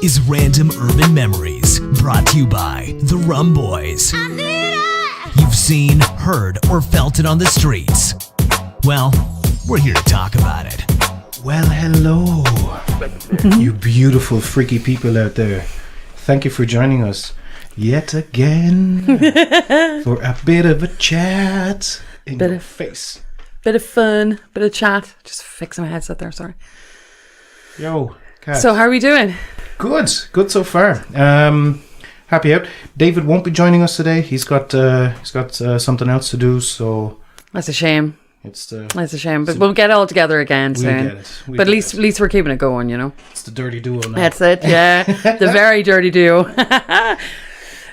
is Random Urban Memories, brought to you by the Rum Boys. You've seen, heard, or felt it on the streets. Well, we're here to talk about it. Well, hello, you beautiful, freaky people out there. Thank you for joining us yet again for a bit of a chat in your face. Bit of fun, bit of chat. Just fixing my headset there, sorry. Yo, Kat. So how are we doing? Good so far. Happy out. David won't be joining us today. He's got something else to do, so That's a shame. That's a shame, but we'll get it all together again soon. But at least we're keeping it going, you know. It's the dirty duo now. That's it, yeah. The very dirty duo.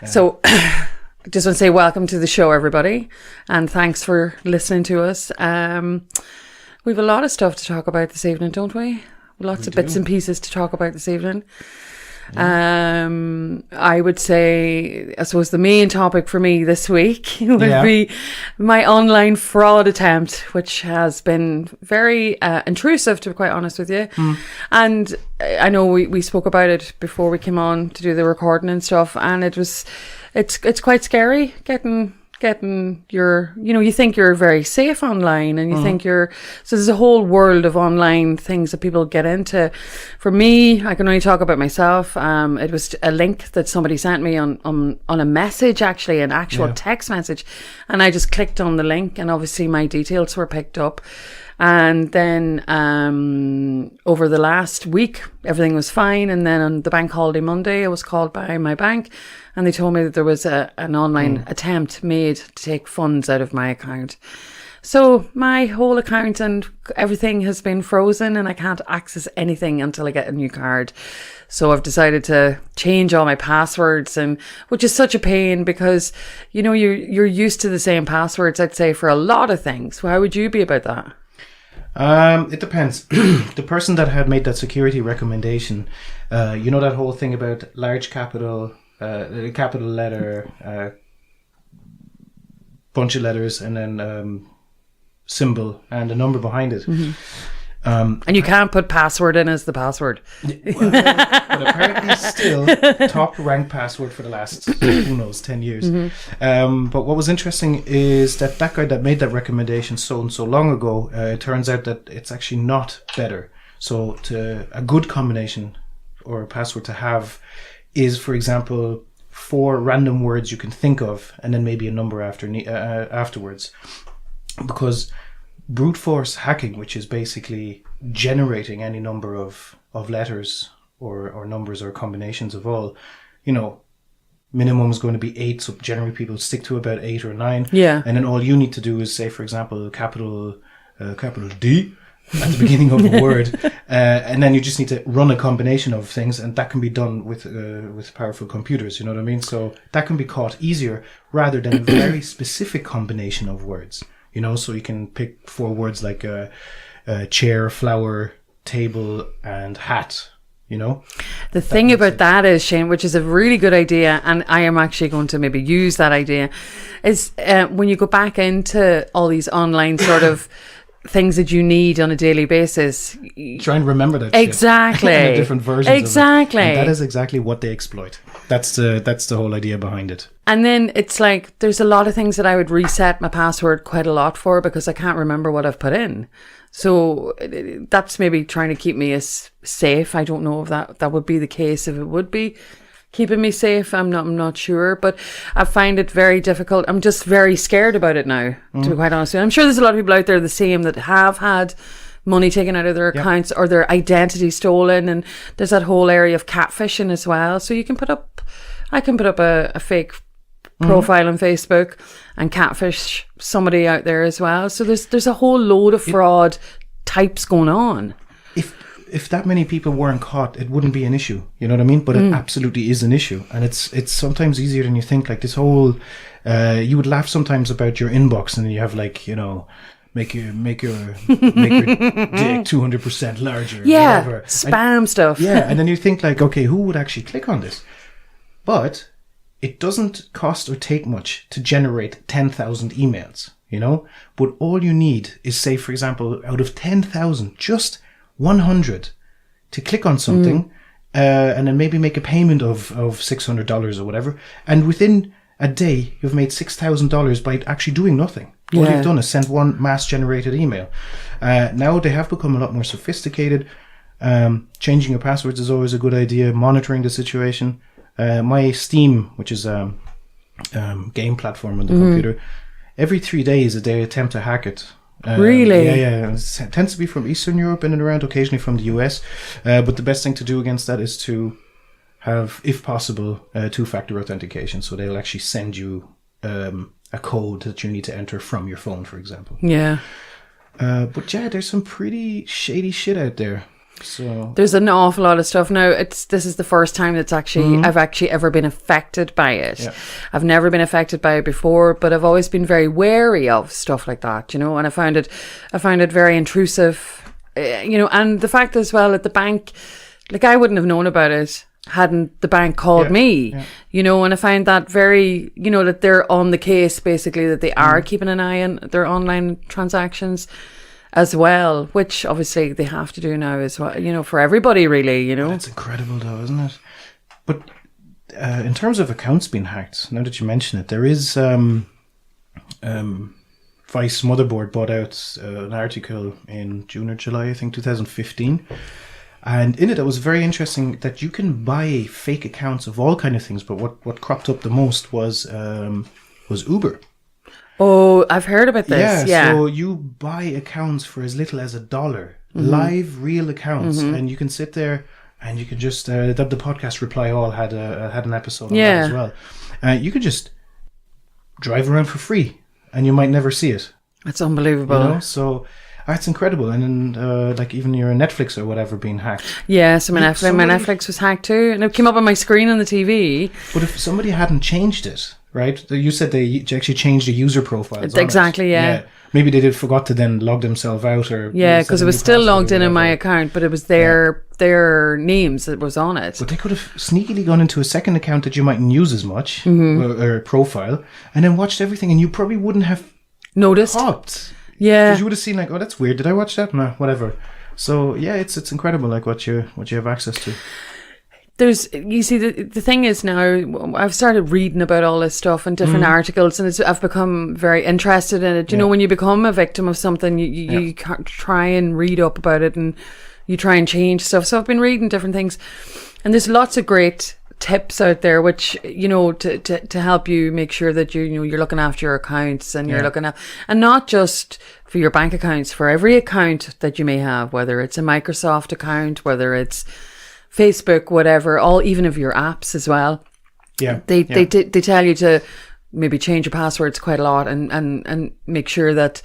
So, I just want to say welcome to the show, everybody, and thanks for listening to us. We've a lot of stuff to talk about this evening, don't we? Lots of bits and pieces to talk about this evening. I would say, I suppose the main topic for me this week would be my online fraud attempt, which has been very intrusive, to be quite honest with you. And I know we spoke about it before we came on to do the recording and stuff, and it's quite scary getting your, you know, you think you're very safe online, and you think so there's a whole world of online things that people get into. For me, I can only talk about myself. It was a link that somebody sent me on a message, actually, an actual text message, and I just clicked on the link, and obviously my details were picked up. And then over the last week, everything was fine. And then on the bank holiday Monday, I was called by my bank, and they told me that there was an online attempt made to take funds out of my account. So my whole account and everything has been frozen, and I can't access anything until I get a new card. So I've decided to change all my passwords, and which is such a pain because, you know, you're used to the same passwords, I'd say, for a lot of things. How would you be about that? It depends. The person that had made that security recommendation, you know that whole thing about large capital letter, bunch of letters, and then symbol and a number behind it. And you can't put password in as the password. Well, but apparently still top ranked password for the last, who knows, 10 years. But what was interesting is that guy that made that recommendation so long ago, it turns out that it's actually not better. So a good combination or a password to have is, for example, 4 random words you can think of, and then maybe a number afterwards. Because brute force hacking, which is basically generating any number of letters or numbers or combinations of all, you know, minimum is going to be 8, so generally people stick to about 8 or 9. Yeah. And then all you need to do is say, for example, capital D at the beginning of a word, and then you just need to run a combination of things, and that can be done with powerful computers, you know what I mean? So that can be caught easier rather than a very specific combination of words. You know, so you can pick 4 words like chair, flower, table, and hat, you know? The thing about that is, Shane, which is a really good idea, and I am actually going to maybe use that idea, is when you go back into all these online sort of things that you need on a daily basis. Try and remember that exactly. shit. And the different versions exactly. of it. And that is exactly what they exploit. That's the whole idea behind it. And then it's like, there's a lot of things that I would reset my password quite a lot for because I can't remember what I've put in. So that's maybe trying to keep me as safe. I don't know if that would be the case, if it would be keeping me safe. I'm not sure, but I find it very difficult. I'm just very scared about it now, to be quite honest with you. I'm sure there's a lot of people out there the same that have had money taken out of their accounts or their identity stolen, and there's that whole area of catfishing as well. So I can put up a fake profile on Facebook and catfish somebody out there as well. So there's a whole load of fraud types going on. If that many people weren't caught, it wouldn't be an issue. You know what I mean? But it absolutely is an issue, and it's sometimes easier than you think. Like this whole, you would laugh sometimes about your inbox, and you have like, you know, make your dick 200% larger. Yeah, whatever. spam stuff. Yeah, and then you think like, okay, who would actually click on this? But it doesn't cost or take much to generate 10,000 emails. You know, but all you need is, say, for example, out of 10,000, just 100 to click on something and then maybe make a payment of $600 or whatever. And within a day, you've made $6,000 by actually doing nothing. All you've done is send one mass-generated email. Now they have become a lot more sophisticated. Changing your passwords is always a good idea. Monitoring the situation. My Steam, which is a game platform on the computer, every 3 days they attempt to hack it. Really? Yeah. It tends to be from Eastern Europe in and around, occasionally from the US. But the best thing to do against that is to have, if possible, two-factor authentication. So they'll actually send you a code that you need to enter from your phone, for example. Yeah. But yeah, there's some pretty shady shit out there. So there's an awful lot of stuff now. This is the first time that's actually I've actually ever been affected by it. Yeah. I've never been affected by it before, but I've always been very wary of stuff like that, and I found it very intrusive, and the fact as well at the bank, like I wouldn't have known about it hadn't the bank called me, and I find that very, that they're on the case, basically, that they are keeping an eye on their online transactions as well, which obviously they have to do now as well, for everybody really, That's incredible though, isn't it? But in terms of accounts being hacked, now that you mention it, there is Vice Motherboard bought out an article in June or July, I think 2015, and in it was very interesting that you can buy fake accounts of all kind of things, but what cropped up the most was Uber. Oh, I've heard about this. Yeah. So you buy accounts for as little as $1, live, real accounts, and you can sit there and you can just the podcast Reply All had an episode on that as well. You could just drive around for free, and you might never see it. That's unbelievable. So that's incredible. And then like even your Netflix or whatever being hacked. Yeah, so my Netflix was hacked too, and it came up on my screen on the TV. But if somebody hadn't changed it. Right? You said they actually changed the user profiles. Exactly, yeah. Maybe they forgot to then log themselves out or... Yeah, because it was still logged in my account, but it was their names that was on it. But they could have sneakily gone into a second account that you mightn't use as much, or profile, and then watched everything, and you probably wouldn't have... Noticed? Popped. Yeah. Because you would have seen like, oh, that's weird. Did I watch that? No, whatever. So, yeah, it's incredible like what you have access to. You see, the thing is now, I've started reading about all this stuff and different articles, and I've become very interested in it. You know, when you become a victim of something, you try and read up about it, and you try and change stuff. So I've been reading different things, and there's lots of great tips out there, which, to help you make sure that you're looking after your accounts, and you're looking at, and not just for your bank accounts, for every account that you may have, whether it's a Microsoft account, whether it's Facebook, whatever, even of your apps as well. Yeah. They tell you to maybe change your passwords quite a lot and make sure that,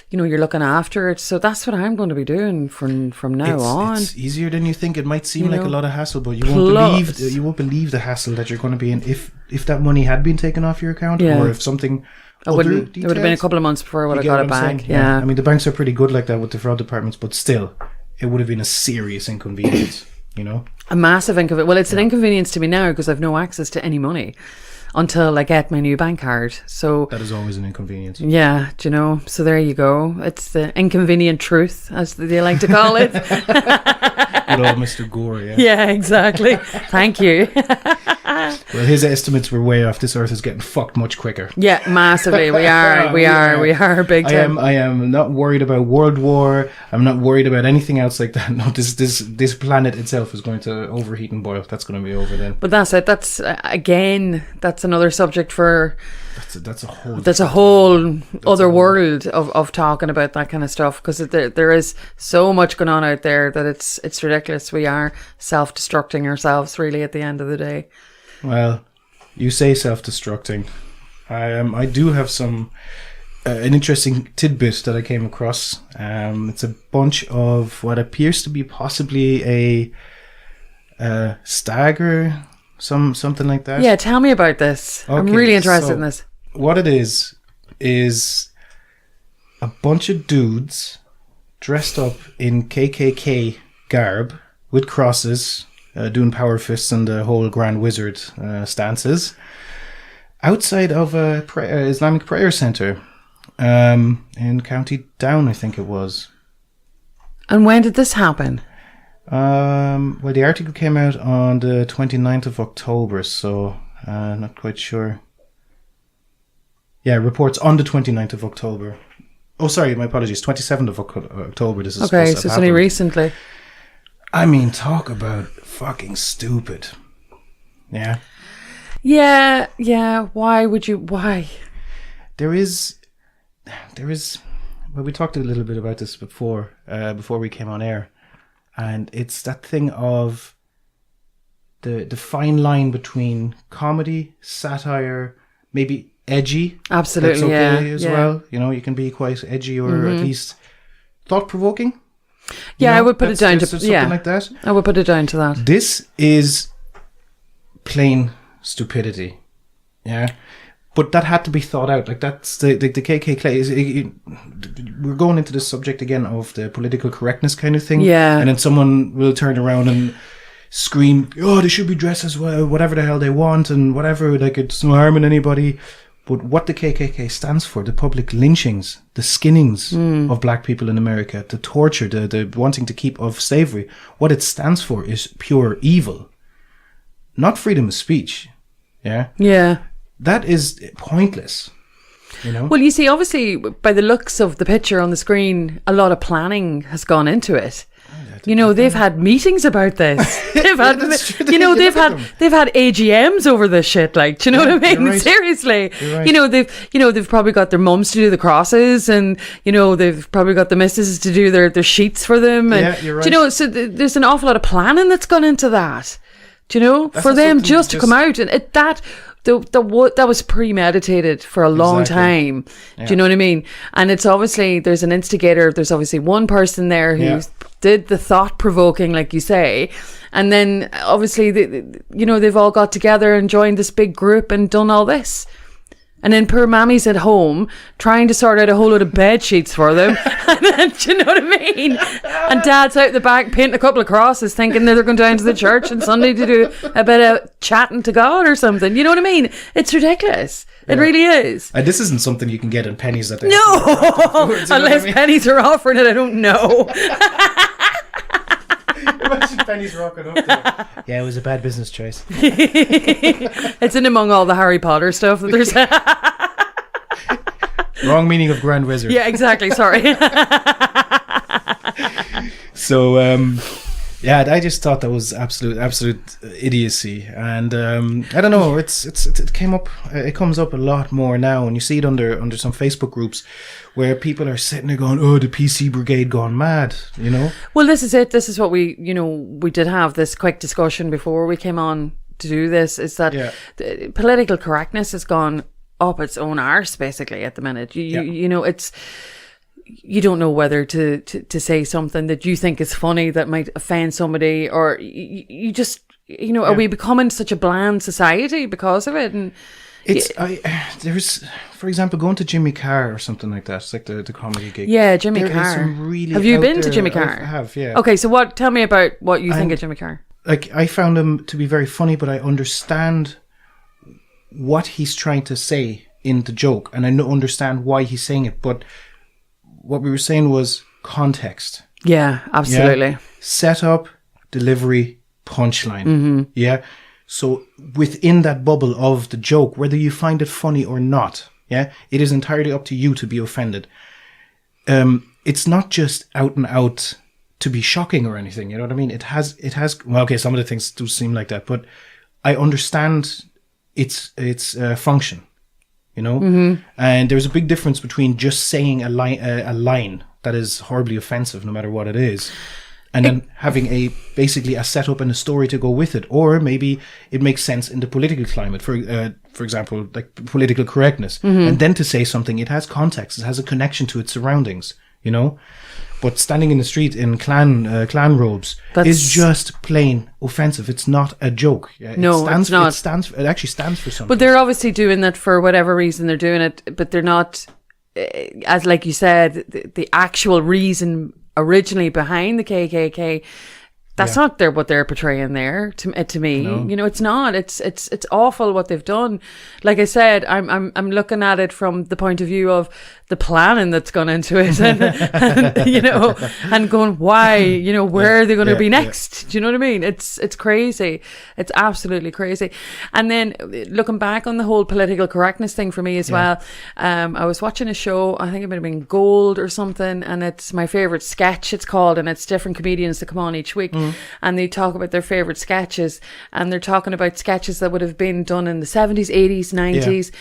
you're looking after it. So that's what I'm going to be doing from now on. It's easier than you think. It might seem like a lot of hassle, but you won't believe the hassle that you're going to be in if that money had been taken off your account, or if something. It would have been a couple of months before I would have got it back. Yeah. I mean, the banks are pretty good like that with the fraud departments, but still, it would have been a serious inconvenience. A massive inconvenience. Well, it's an inconvenience to me now because I've no access to any money until I get my new bank card. So that is always an inconvenience. Yeah, so there you go. It's the inconvenient truth, as they like to call it. Good old Mr. Gore, yeah. Yeah, exactly. Thank you. Well, his estimates were way off. This Earth is getting fucked much quicker. Yeah, massively. We are big time. I am not worried about World War. I'm not worried about anything else like that. No, this planet itself is going to overheat and boil. That's going to be over then. But that's it. That's another subject for. That's a whole other world of talking about that kind of stuff, because there is so much going on out there that it's ridiculous. We are self-destructing ourselves really at the end of the day. Well, you say self-destructing. I do have some an interesting tidbit that I came across. It's a bunch of what appears to be possibly a stag or something like that. Yeah, tell me about this. Okay, I'm really interested in this. What it is a bunch of dudes dressed up in KKK garb with crosses, doing power fists and the whole Grand Wizard stances outside of a Islamic prayer center in County Down, I think it was. And when did this happen? Well, the article came out on the 29th of October, so not quite sure. Yeah, reports on the 29th of October. Oh, sorry, my apologies. 27th of October. This is okay, so it's only recently. I mean, talk about fucking stupid. Yeah. Yeah. Why? There is. Well, we talked a little bit about this before we came on air, and it's that thing of the fine line between comedy, satire, maybe edgy. Absolutely, that's okay as well. You know, you can be quite edgy or at least thought-provoking. Yeah, I would put it down to something like that. I would put it down to that. This is plain stupidity. Yeah. But that had to be thought out. Like, that's the KKK. We're going into this subject again of the political correctness kind of thing. Yeah. And then someone will turn around and scream, oh, they should be dressed as well, whatever the hell they want and whatever. Like, it's no harming anybody. But what the KKK stands for, the public lynchings, the skinnings of black people in America, the torture, the wanting to keep of slavery, what it stands for is pure evil. Not freedom of speech. Yeah? Yeah. That is pointless, you know? Well, you see, obviously, by the looks of the picture on the screen, a lot of planning has gone into it. You know, they've had meetings about this. They've had, you know, they've had AGMs over this shit. Like, do you know what I mean? Right. Seriously, right. You know, they've probably got their mums to do the crosses, and you know, they've probably got the missus to do their sheets for them. And, yeah, you're right. Do you know, so there's an awful lot of planning that's gone into that. Do you know, That's for them just to come out and that was premeditated for a long time. Yeah. Do you know what I mean? And it's obviously, there's an instigator. There's obviously one person there who did the thought provoking, like you say, and then obviously they've all got together and joined this big group and done all this. And then poor mammy's at home trying to sort out a whole load of bed sheets for them. And then, do you know what I mean? And dad's out the back painting a couple of crosses thinking that they're going down to the church on Sunday to do a bit of chatting to God or something. You know what I mean? It's ridiculous. It really is. And this isn't something you can get in pennies at the Unless pennies are offering it, I don't know. Imagine pennies rocking up there. Yeah, it was a bad business choice. It's in among all the Harry Potter stuff that there's. Wrong meaning of Grand Wizard. Yeah, exactly. Sorry. So, I just thought that was absolute idiocy, and I don't know. It came up. It comes up a lot more now, and you see it under some Facebook groups where people are sitting there going, "Oh, the PC brigade gone mad," you know. Well, this is it. This is what we did have this quick discussion before we came on to do this. Is that political correctness has gone up its own arse basically at the minute. You know, it's. You don't know whether to say something that you think is funny that might offend somebody, or you just, you know, are we becoming such a bland society because of it? And there's, for example, going to Jimmy Carr or something like that. It's like the comedy gig. Yeah, Jimmy There Carr. is some really have you been to there- Jimmy Carr? I have, yeah. Okay, so tell me about what you think of Jimmy Carr. Like, I found him to be very funny, but I understand what he's trying to say in the joke, and I understand why he's saying it, but what we were saying was context. Yeah, absolutely. Yeah? Setup, delivery, punchline. Yeah. So within that bubble of the joke, whether you find it funny or not, it is entirely up to you to be offended. It's not just out and out to be shocking or anything. You know what I mean? It has. Well, okay, some of the things do seem like that, but I understand its function. You know, and there's a big difference between just saying a line that is horribly offensive, no matter what it is, and then having basically a setup and a story to go with it, or maybe it makes sense in the political climate, for example, like political correctness, and then to say something, it has context, it has a connection to its surroundings, you know. But standing in the street in clan robes is just plain offensive. It's not a joke. Yeah, no, it's not. It actually stands for something. But they're obviously doing that for whatever reason they're doing it. But they're not, as like you said, the actual reason originally behind the KKK. That's not what they're portraying there to me. No. You know, it's not. It's awful what they've done. Like I said, I'm looking at it from the point of view of the planning that's gone into it, and you know, and going, why, you know, where are they going to be next? Do you know what I mean? It's crazy. It's absolutely crazy. And then looking back on the whole political correctness thing for me as well, I was watching a show, I think it might have been Gold or something, and it's My Favorite Sketch, it's called, and it's different comedians that come on each week, and they talk about their favorite sketches, and they're talking about sketches that would have been done in the 70s, 80s, 90s,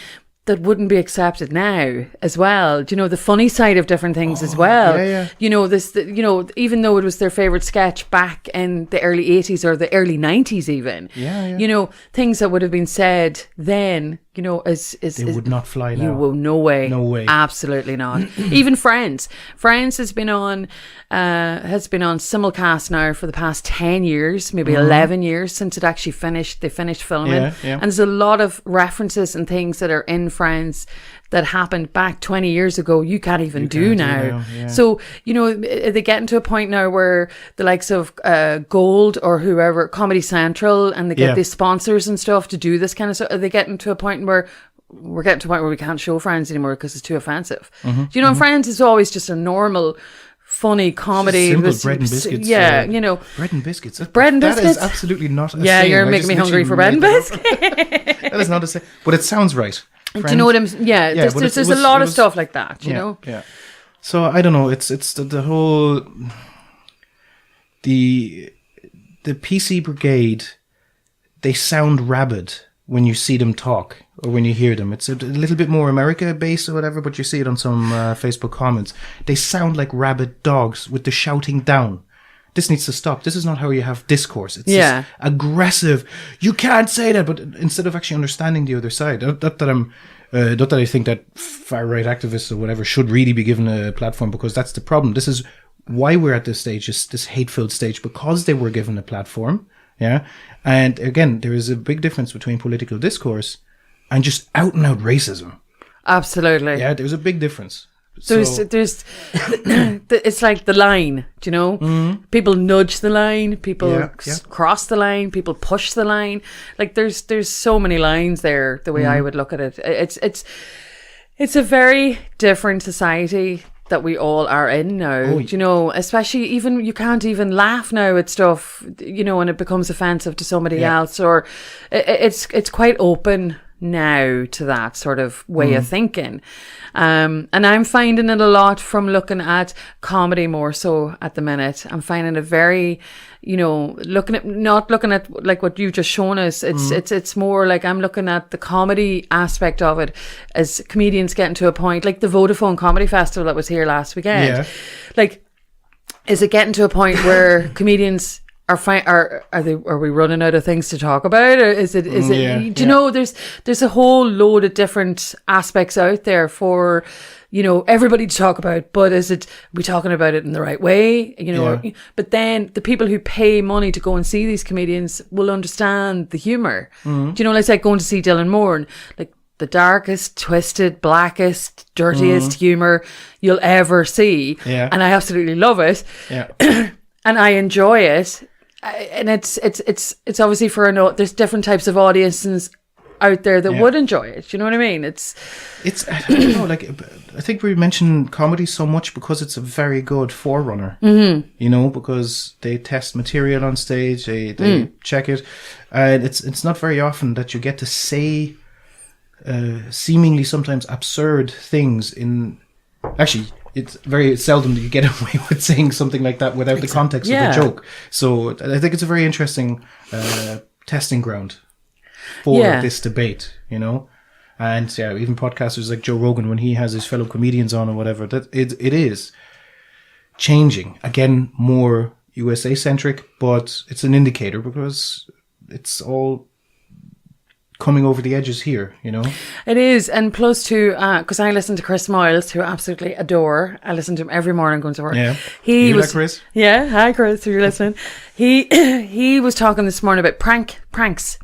that wouldn't be accepted now as well. Do you know, the funny side of different things as well? You know, you know, even though it was their favourite sketch back in the early 80s or the early 90s even, you know, things that would have been said then, you know, they would not fly now. You will, no way. No way. Absolutely not. Even Friends. Friends has been on simulcast now for the past 10 years, maybe 11 years since it actually finished. They finished filming. And there's a lot of references and things that are in Friends that happened back 20 years ago you can't even do now. So, you know, they get into a point now where the likes of Gold or whoever, Comedy Central, and they get these sponsors and stuff to do this kind of stuff. They get into a point where we're getting to a point where we can't show Friends anymore because it's too offensive. Do you know, Friends is always just a normal, funny comedy. Simple bread and biscuits. You know. Bread and biscuits. Bread and biscuits? That is absolutely not a Yeah, saying. you're making me hungry for bread and biscuits. That is not a saying. But it sounds right. Friends. Do you know what I'm saying? Yeah, there's a lot of stuff like that, you know? Yeah. So, I don't know. It's the whole... The PC Brigade, they sound rabid when you see them talk or when you hear them. It's a little bit more America-based or whatever, but you see it on some Facebook comments. They sound like rabid dogs with the shouting down. This needs to stop. This is not how you have discourse. It's this aggressive, you can't say that, but instead of actually understanding the other side. Not that I think that far-right activists or whatever should really be given a platform, because that's the problem. This is why we're at this stage, this hate-filled stage, because they were given a platform. Yeah. And again, there is a big difference between political discourse and just out-and-out racism. Absolutely. Yeah, there's a big difference. There's it's like the line, do you know? People nudge the line, people cross the line, people push the line. Like there's so many lines there, the way I would look at it. It's a very different society that we all are in now, you know, especially even, you can't even laugh now at stuff, you know, when it becomes offensive to somebody else, or it's quite open now to that sort of way of thinking. And I'm finding it a lot from looking at comedy more so at the minute. I'm finding it very, you know, not looking at like what you've just shown us. It's more like I'm looking at the comedy aspect of it as comedians getting to a point, like the Vodafone Comedy Festival that was here last weekend. Yeah. Like, is it getting to a point where comedians are we running out of things to talk about, or is it do you know, there's a whole load of different aspects out there for, you know, everybody to talk about, but we talking about it in the right way, you know? But then the people who pay money to go and see these comedians will understand the humor. Do you know, it's like going to see Dylan Moore, like the darkest, twisted, blackest, dirtiest humor you'll ever see, and I absolutely love it, and I enjoy it. And it's obviously there's different types of audiences out there that would enjoy it. You know what I mean? It's I don't know, like, I think we mention comedy so much because it's a very good forerunner. You know, because they test material on stage, they check it, and it's not very often that you get to say seemingly sometimes absurd things in. Actually, it's very seldom that you get away with saying something like that without the context of the joke. So I think it's a very interesting testing ground for this debate, you know. And even podcasters like Joe Rogan, when he has his fellow comedians on or whatever, that it is changing. Again, more USA centric, but it's an indicator because it's all coming over the edges here, you know. It is, and plus to because I listen to Chris Miles, who I absolutely adore. I listen to him every morning going to work. Yeah, like Chris? Yeah, hi Chris, if you're listening. He was talking this morning about pranks.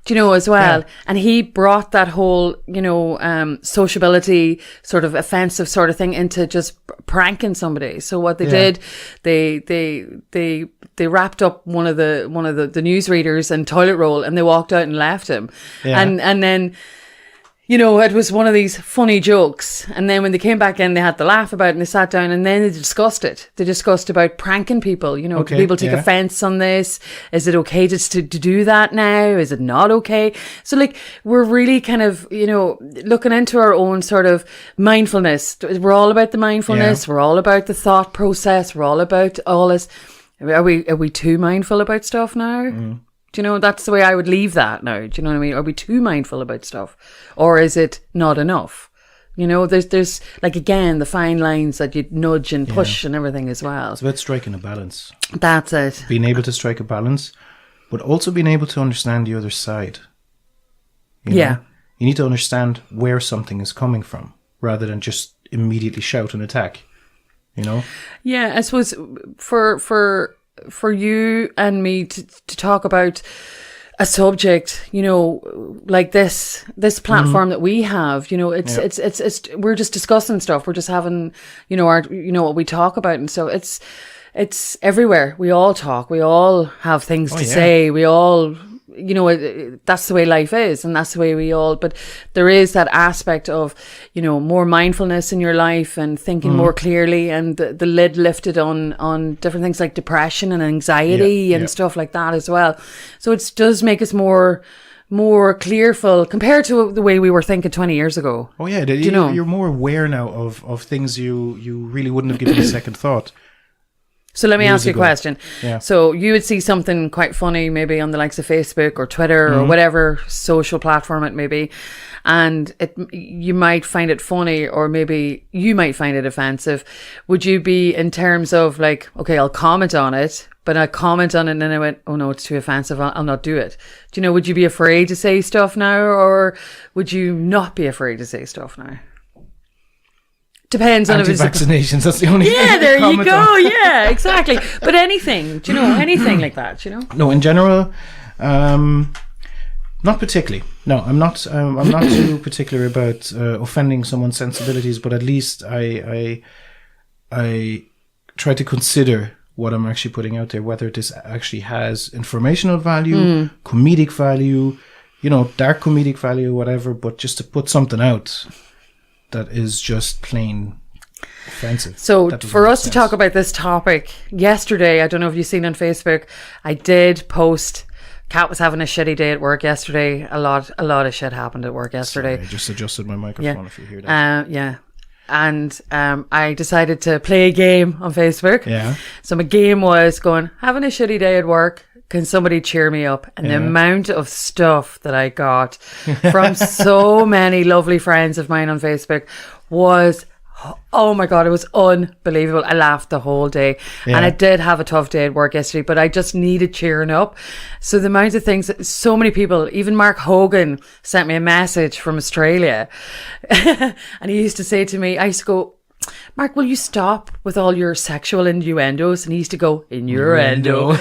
Do you know, as well? And he brought that whole, you know, sociability sort of offensive sort of thing into just pranking somebody. So what they did, they wrapped up one of the newsreaders in toilet roll and they walked out and left him. And then, you know, it was one of these funny jokes. And then when they came back in, they had to laugh about it and they sat down and then they discussed it. They discussed about pranking people. You know, do people take offense on this? Is it okay to do that now? Is it not okay? So like, we're really kind of, you know, looking into our own sort of mindfulness. We're all about the mindfulness. We're all about the thought process. We're all about all this. Are we too mindful about stuff now? Do you know, that's the way I would leave that now. Do you know what I mean? Are we too mindful about stuff? Or is it not enough? You know, there's like, again, the fine lines that you nudge and push and everything as well. It's about striking a balance. That's it. Being able to strike a balance, but also being able to understand the other side. You know? You need to understand where something is coming from rather than just immediately shout and attack. You know? Yeah, I suppose for you and me to talk about a subject, you know, like this platform that we have, you know, it's we're just discussing stuff. We're just having, you know, what we talk about. And so it's everywhere. We all talk. We all have things to say. We all, you know, that's the way life is, and that's the way we all, but there is that aspect of, you know, more mindfulness in your life and thinking more clearly, and the lid lifted on different things like depression and anxiety and stuff like that as well. So it does make us more clearful compared to the way we were thinking 20 years ago. Oh yeah, you know, you're more aware now of things you really wouldn't have given a second thought. So let me ask you a question. Yeah. So you would see something quite funny maybe on the likes of Facebook or Twitter or whatever social platform it may be, and you might find it funny, or maybe you might find it offensive. Would you be, in terms of like, okay, I'll comment on it, but I comment on it and then I went, oh no, it's too offensive, I'll not do it. Do you know, would you be afraid to say stuff now, or would you not be afraid to say stuff now? Depends on if it's vaccinations. That's the only thing. Yeah, there you go. Yeah, exactly. But anything, do you know, anything like that, you know? No, in general, not particularly. No, I'm not too particular about offending someone's sensibilities, but at least I try to consider what I'm actually putting out there, whether this actually has informational value, comedic value, you know, dark comedic value, whatever, but just to put something out that is just plain offensive. So for us to talk about this topic, yesterday, I don't know if you've seen on Facebook, I did post, Kat was having a shitty day at work yesterday. A lot of shit happened at work yesterday. Sorry, I just adjusted my microphone if you hear that. And I decided to play a game on Facebook. Yeah. So my game was going, having a shitty day at work, can somebody cheer me up? And the amount of stuff that I got from so many lovely friends of mine on Facebook was, oh my God, it was unbelievable. I laughed the whole day. And I did have a tough day at work yesterday, but I just needed cheering up. So the amount of things that so many people, even Mark Hogan sent me a message from Australia. And he used to say to me, I used to go, Mark, will you stop with all your sexual innuendos? And he used to go, innuendo.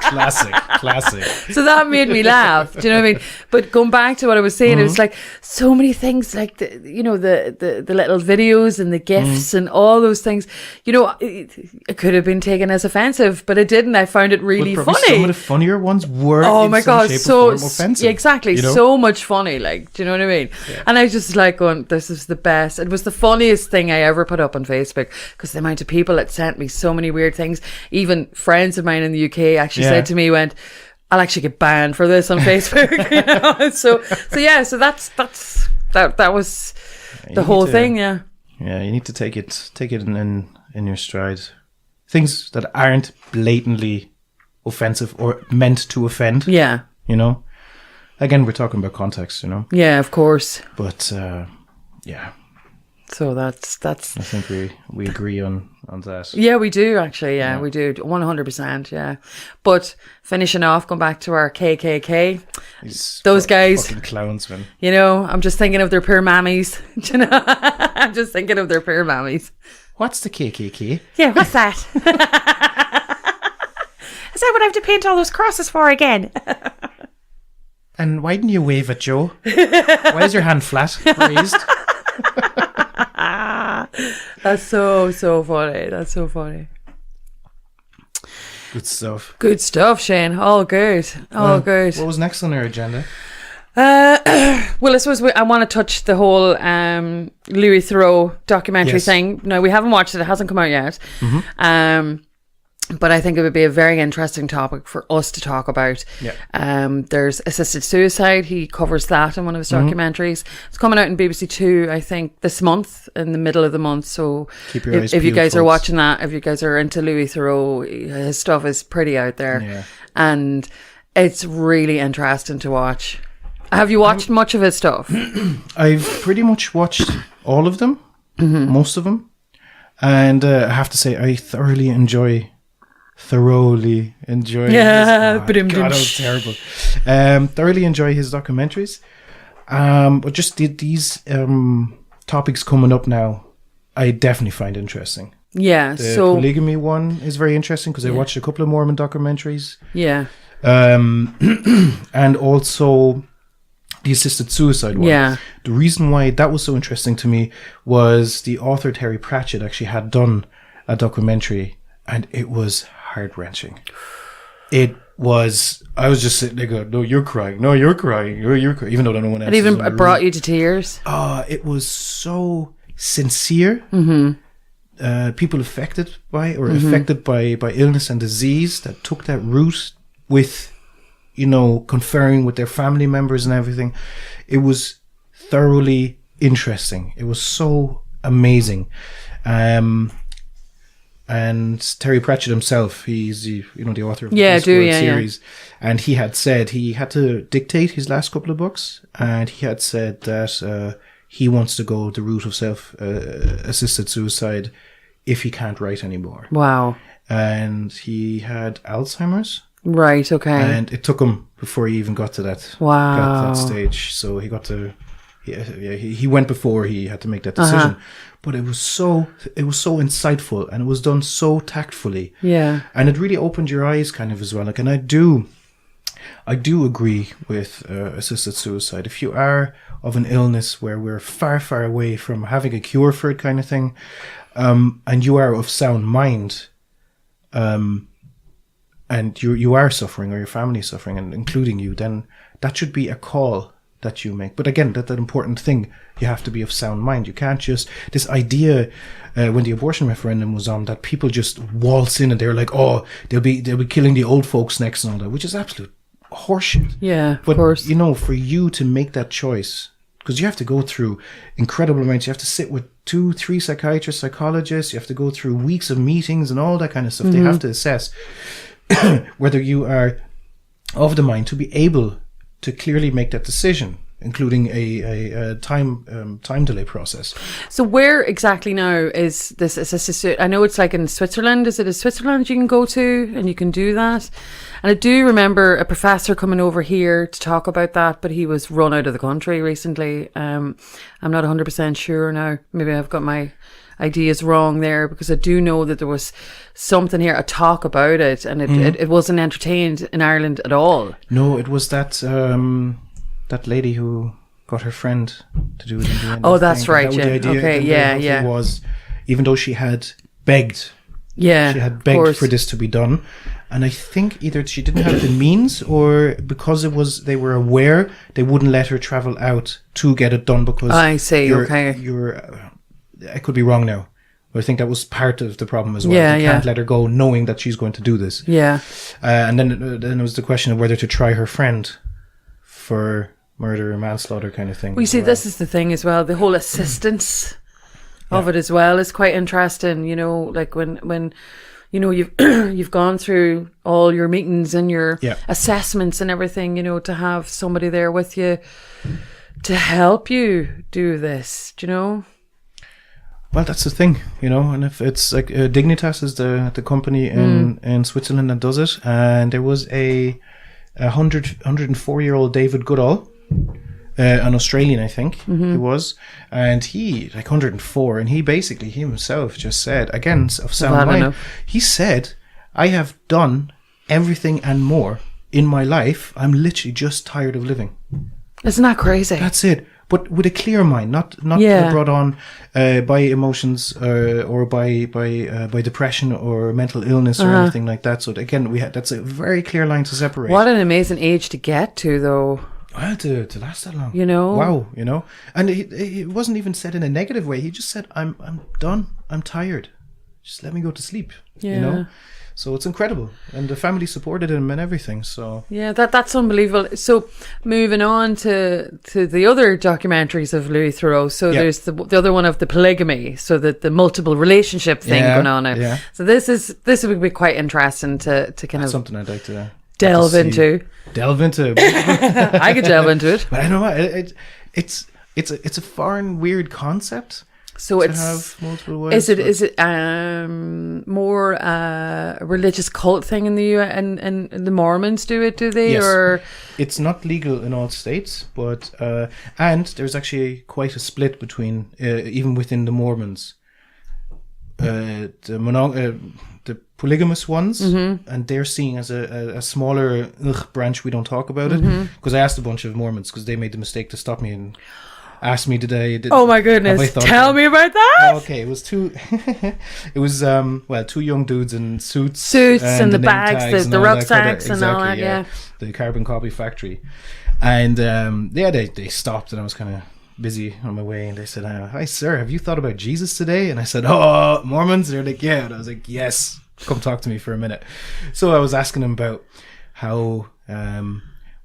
Classic. So that made me laugh. Do you know what I mean? But going back to what I was saying, it was like so many things, like the little videos and the GIFs and all those things. You know, it could have been taken as offensive, but it didn't. I found it really funny. Some of the funnier ones were. Oh my God, so offensive. Yeah, exactly. You know? So much funny. Like, do you know what I mean? Yeah. And I was just like going, this is the best. It was the funniest thing I ever put up on Facebook, because the amount of people that sent me so many weird things. Even friends of mine in the UK actually said to me, went, I'll actually get banned for this on Facebook. You know? So that was the whole thing. Yeah, you need to take it in your stride. Things that aren't blatantly offensive or meant to offend. Yeah, you know. Again, we're talking about context, you know. Yeah, of course. But yeah. So that's. I think we agree on that. Yeah, we do actually. Yeah, we do 100%. Yeah, but finishing off, going back to our KKK, those guys, fucking clowns, man. You know, I'm just thinking of their poor mammies. You know, I'm just thinking of their poor mammies. What's the KKK? Yeah, what's that? Is that what I have to paint all those crosses for again? And why didn't you wave at Joe? Why is your hand flat, raised? That's so funny. That's so funny. Good stuff. Good stuff, Shane. All good. All good. What was next on our agenda? Well, I suppose I want to touch the whole Louis Theroux documentary thing. No, we haven't watched it. It hasn't come out yet. But I think it would be a very interesting topic for us to talk about. There's assisted suicide. He covers that in one of his documentaries. It's coming out in BBC Two, I think, this month, in the middle of the month. So keep your eyes if you peeled, guys are folks. watching that, if you guys are into Louis Theroux, his stuff is pretty out there. And it's really interesting to watch. Have you watched much of his stuff? I've pretty much watched all of them, most of them. And I have to say, I thoroughly enjoy his, God, that was terrible. Thoroughly enjoy his documentaries. But just these topics coming up now, I definitely find interesting. Yeah, The polygamy one is very interesting because I watched a couple of Mormon documentaries. Yeah. And also the assisted suicide one. Yeah. The reason why that was so interesting to me was the author Terry Pratchett actually had done a documentary, and it was heart-wrenching. It was, I was just sitting there going, no, you're crying, no, you're crying, you're crying, even though no one else It even brought you to tears. It was so sincere. People affected by illness and disease that took that route with, conferring with their family members and everything. It was thoroughly interesting. It was so amazing. And Terry Pratchett himself, he's the author of the Westworld series, and he had said he had to dictate his last couple of books, and he had said that he wants to go the route of self-assisted suicide if he can't write anymore. Wow. And he had Alzheimer's. Right, okay. And it took him before he even got to that, stage. So he got to, he went before he had to make that decision. But it was so insightful, and it was done so tactfully. Yeah. And it really opened your eyes kind of as well. Like, and I do agree with assisted suicide. If you are of an illness where we're far, far away from having a cure for it kind of thing, and you are of sound mind, and you are suffering, or your family is suffering, and including you, then that should be a call that you make. But again, that important thing, you have to be of sound mind. You can't just, this idea when the abortion referendum was on, that people just waltz in and they're like, oh, they'll be killing the old folks next and all that, which is absolute horseshit. Yeah, but, of course. For you to make that choice, because you have to go through incredible amounts, you have to sit with 2-3 psychiatrists, psychologists, you have to go through weeks of meetings and all that kind of stuff. They have to assess whether you are of the mind to be able to clearly make that decision, including a time delay process. So where exactly now is this assisted? I know it's like in Switzerland. Is it in Switzerland you can go to and you can do that? And I do remember a professor coming over here to talk about that, but he was run out of the country recently. I'm not 100% sure now. Maybe I've got my ideas wrong there, because I do know that there was something here, a talk about it, and it wasn't entertained in Ireland at all. No, it was that lady who got her friend to do it in the end. Oh, that's right. That was the idea. Okay, It was, even though she had begged. Yeah, she had begged for this to be done, and I think either she didn't have the means, or because they were aware, they wouldn't let her travel out to get it done, because I see. I could be wrong now, but I think that was part of the problem as well. Yeah, they can't let her go knowing that she's going to do this. Yeah. And then it was the question of whether to try her friend for murder or manslaughter kind of thing. We see, this is the thing as well. The whole assistance of it as well is quite interesting. Like when you've gone through all your meetings and your assessments and everything, to have somebody there with you to help you do this, Well, that's the thing, and if it's like Dignitas is the company in Switzerland that does it, and there was a 104-year-old David Goodall, an Australian, I think he was, and he, like 104, and he himself just said, again, of sound mind, he said, I have done everything and more in my life. I'm literally just tired of living. Isn't that crazy? That's it. But with a clear mind, not brought on by emotions or by depression or mental illness or anything like that. So again, that's a very clear line to separate. What an amazing age to get to, though. Well, to last that long, Wow, and it wasn't even said in a negative way. He just said, "I'm done. I'm tired. Just let me go to sleep." Yeah. So it's incredible, and the family supported him and everything. So yeah, that's unbelievable. So moving on to the other documentaries of Louis Theroux. So there's the other one of the polygamy, so the multiple relationship thing going on now. Yeah. So this would be quite interesting to kind of something I'd like to delve into. I could delve into it, but I don't know. It's a foreign, weird concept. So to it's have multiple wives, is it more a religious cult thing in the US, and the Mormons do they? Yes. Or it's not legal in all states, but and there's actually quite a split between even within the Mormons. The polygamous ones, and they're seen as a smaller branch. We don't talk about it because I asked a bunch of Mormons because they made the mistake to stop me and asked me today. Oh my goodness! Tell me about that. Okay, it was two. It was two young dudes in suits and the bags, the rucksacks, and all that. Yeah, the carbon copy factory, and they stopped, and I was kind of busy on my way, and they said, "Hi sir, have you thought about Jesus today?" And I said, "Oh, Mormons?" They're like, "Yeah," and I was like, "Yes, come talk to me for a minute." So I was asking them about how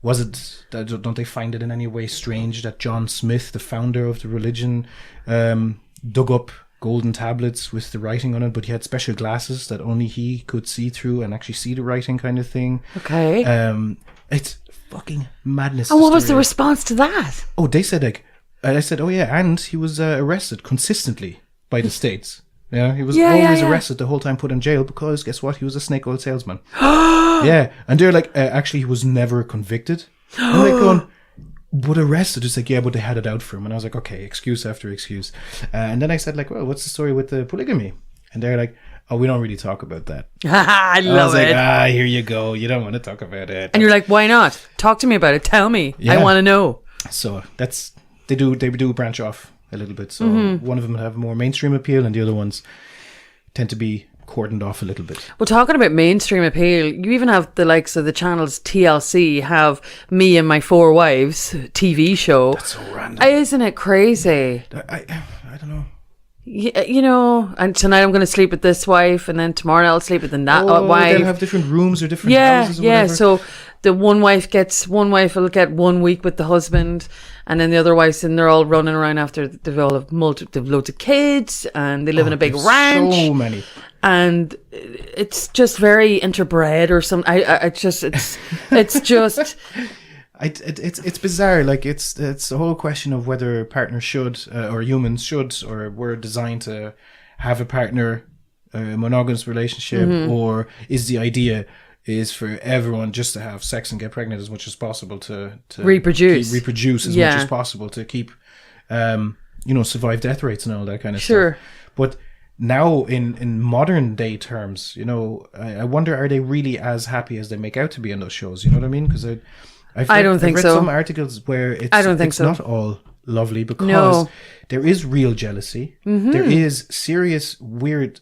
was it, don't they find it in any way strange that John Smith, the founder of the religion, dug up golden tablets with the writing on it, but he had special glasses that only he could see through and actually see the writing, kind of thing. Okay. It's fucking madness. And what was the response to that? Oh, they said I said, oh yeah, and he was arrested consistently by the states. Yeah, he was always arrested the whole time, put in jail, because guess what? He was a snake oil salesman. Yeah, and they're like, actually, he was never convicted. I'm like going, but arrested? It's like, yeah, but they had it out for him. And I was like, okay, excuse after excuse. And then I said, like, well, what's the story with the polygamy? And they're like, oh, we don't really talk about that. I love it. I was like, here you go. You don't want to talk about it. And you're like, why not? Talk to me about it. Tell me. Yeah. I want to know. So they do branch off a little bit. So one of them have more mainstream appeal, and the other ones tend to be cordoned off a little bit. Well, talking about mainstream appeal, you even have the likes of the channels TLC have Me and My Four Wives TV show. That's so random. Isn't it crazy? I don't know. And tonight I'm going to sleep with this wife, and then tomorrow I'll sleep with that wife. They'll have different rooms or different houses or whatever. So the one wife will get 1 week with the husband, and then the other wives, and they're all running around after they've all have loads of kids, and they live in a big ranch. So many. And it's just very interbred or something. It's just It's bizarre. Like it's the whole question of whether partners should or humans should or were designed to have a partner, a monogamous relationship, or is the idea is for everyone just to have sex and get pregnant as much as possible to reproduce as much as possible to keep survive death rates and all that kind of stuff. But now in modern day terms, I wonder, are they really as happy as they make out to be in those shows? You know what I mean? Because I've read some articles where it's not all lovely, because there is real jealousy. There is serious, weird,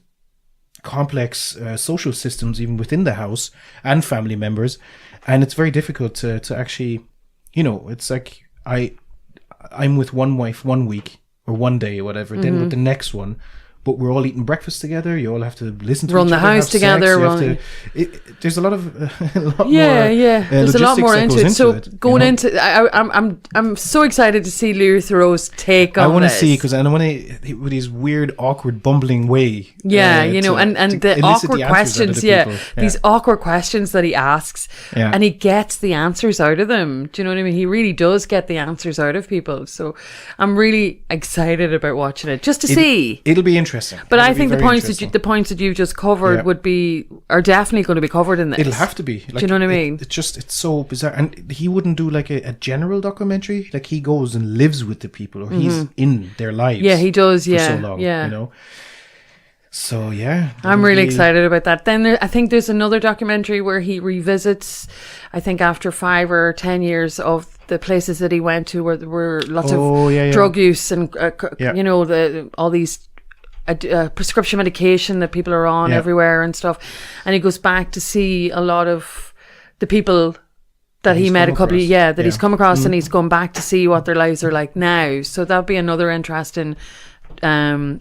complex social systems even within the house and family members, and it's very difficult to actually, it's like I'm with one wife 1 week or 1 day or whatever, then with the next one. But we're all eating breakfast together. You all have to listen to run each the other, house together. There's a lot of more. There's a lot more into it. So going into, I'm so excited to see Louis Theroux's take on this. I want to see, because I want to with his weird, awkward, bumbling way. And the awkward questions. These awkward questions that he asks, and he gets the answers out of them. Do you know what I mean? He really does get the answers out of people. So I'm really excited about watching it just to see. It'll be interesting. But I think the points that you've just covered are definitely going to be covered in this. It'll have to be. Do you know what I mean? It's so bizarre. And he wouldn't do like a general documentary. Like, he goes and lives with the people, or he's in their lives. Yeah, he does. For so long, So I'm really excited about that. Then I think there's another documentary where he revisits, I think after 5 or 10 years, of the places that he went to where there were lots of drug use and all these prescription medication that people are on everywhere and stuff, and he goes back to see a lot of the people that he met a couple of, that Yeah. he's come across, and he's gone back to see what their lives are like now. So that'll be another interesting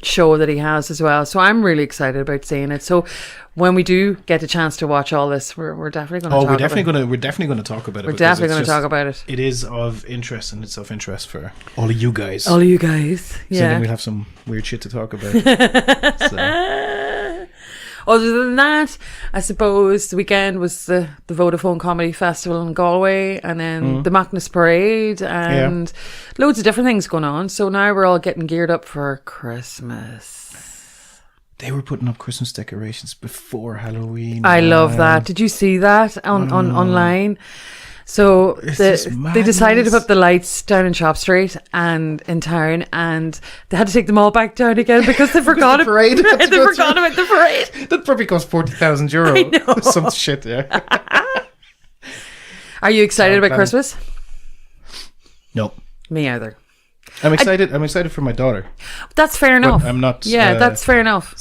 show that he has as well. So I'm really excited about seeing it. So when we do get a chance to watch all this, we're definitely going to talk about it. We're definitely going to talk about it. We're definitely going to talk about it. It is of interest, and it's of interest for all of you guys. All of you guys. Yeah. So then we'll have some weird shit to talk about. So. Other than that, I suppose the weekend was the Vodafone Comedy Festival in Galway, and then the Macnas Parade, and loads of different things going on. So now we're all getting geared up for Christmas. They were putting up Christmas decorations before Halloween. I love that. Did you see that on online? So they decided to put the lights down in Shop Street and in town, and they had to take them all back down again because they forgot the parade. They forgot about the parade. That probably cost €40,000. Some shit, yeah. Are you excited about Christmas? No. Me either. I'm excited. I'm excited for my daughter. That's fair enough. I'm not. Yeah, that's fair enough.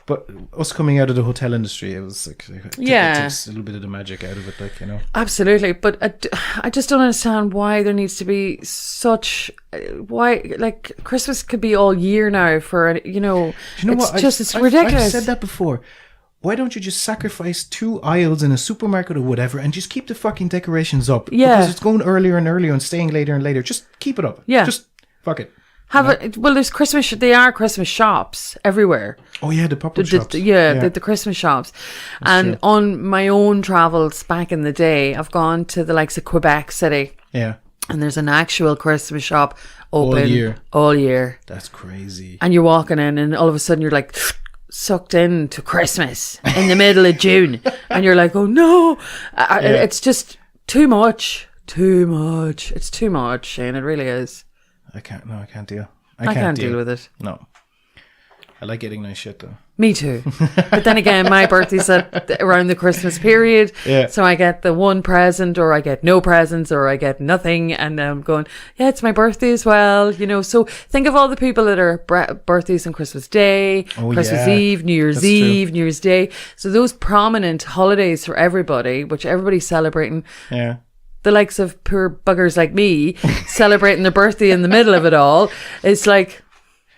But us coming out of the hotel industry, it was like it takes a little bit of the magic out of it, like, you know. Absolutely, but I just don't understand why there needs to be like Christmas could be all year now for, you know. Do you know what? It's ridiculous. I've said that before. Why don't you just sacrifice 2 aisles in a supermarket or whatever and just keep the fucking decorations up? Yeah, because it's going earlier and earlier and staying later and later. Just keep it up. Yeah, just fuck it. Well, there's Christmas. They are Christmas shops everywhere. Oh yeah, the pop-up shops. The Christmas shops. That's true. On my own travels back in the day, I've gone to the likes of Quebec City. Yeah. And there's an actual Christmas shop open all year. That's crazy. And you're walking in, and all of a sudden you're like sucked into Christmas in the middle of June, and you're like, oh no, it's just too much. It's too much, Shane. It really is. I can't deal. I can't deal with it. No. I like getting nice shit though. Me too. But then again, my birthday's around the Christmas period. Yeah. So I get the one present, or I get no presents, or I get nothing. And I'm going, yeah, it's my birthday as well. You know, so think of all the people that are birthdays on Christmas Day, Christmas Eve, New Year's Eve, New Year's Day. So those prominent holidays for everybody, which everybody's celebrating. Yeah. The likes of poor buggers like me celebrating their birthday in the middle of it all. It's like,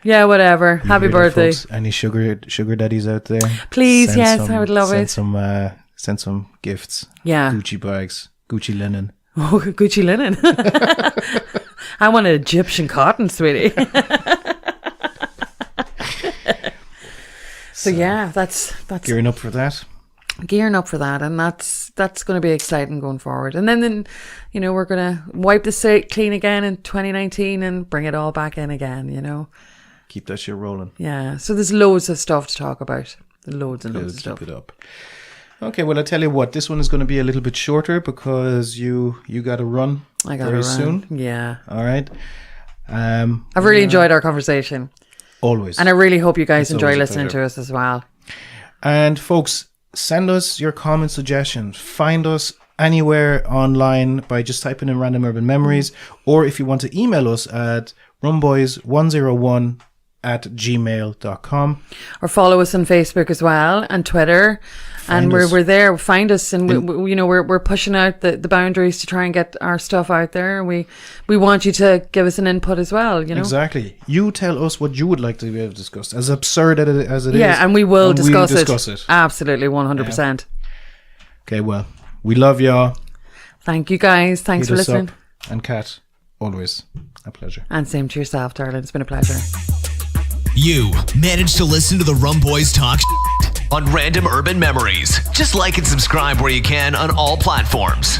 yeah, whatever. Happy birthday. Folks, any sugar daddies out there? Please, I would love it. Send some gifts. Yeah. Gucci bags, Gucci linen. Oh, Gucci linen. I want an Egyptian cotton, sweetie. So yeah, that's gearing up for that. And that's going to be exciting going forward. And then you know, we're going to wipe the slate clean again in 2019 and bring it all back in again, you know. Keep that shit rolling. Yeah, so there's loads of stuff to talk about. Loads of stuff. Keep it up. Okay, well, I tell you what, this one is going to be a little bit shorter because you got to run very soon. Yeah. All right. I've really enjoyed our conversation. Always. And I really hope you guys enjoy listening to us as well. And folks, send us your comment suggestions. Find us anywhere online by just typing in Random Urban Memories, or if you want to email us at rumboys101@gmail.com, or follow us on Facebook as well and Twitter. We're there. Find us, and we're pushing out the boundaries to try and get our stuff out there. We want you to give us an input as well. You know, exactly. You tell us what you would like to be able to discuss, as absurd as it is. Yeah, and we will discuss it. Absolutely, 100%. Yeah. Okay, well, we love y'all. Thank you guys. Thanks for listening. And Kat, always a pleasure. And same to yourself, darling. It's been a pleasure. You managed to listen to the Rum Boys talk on Random Urban Memories. Just like and subscribe where you can on all platforms.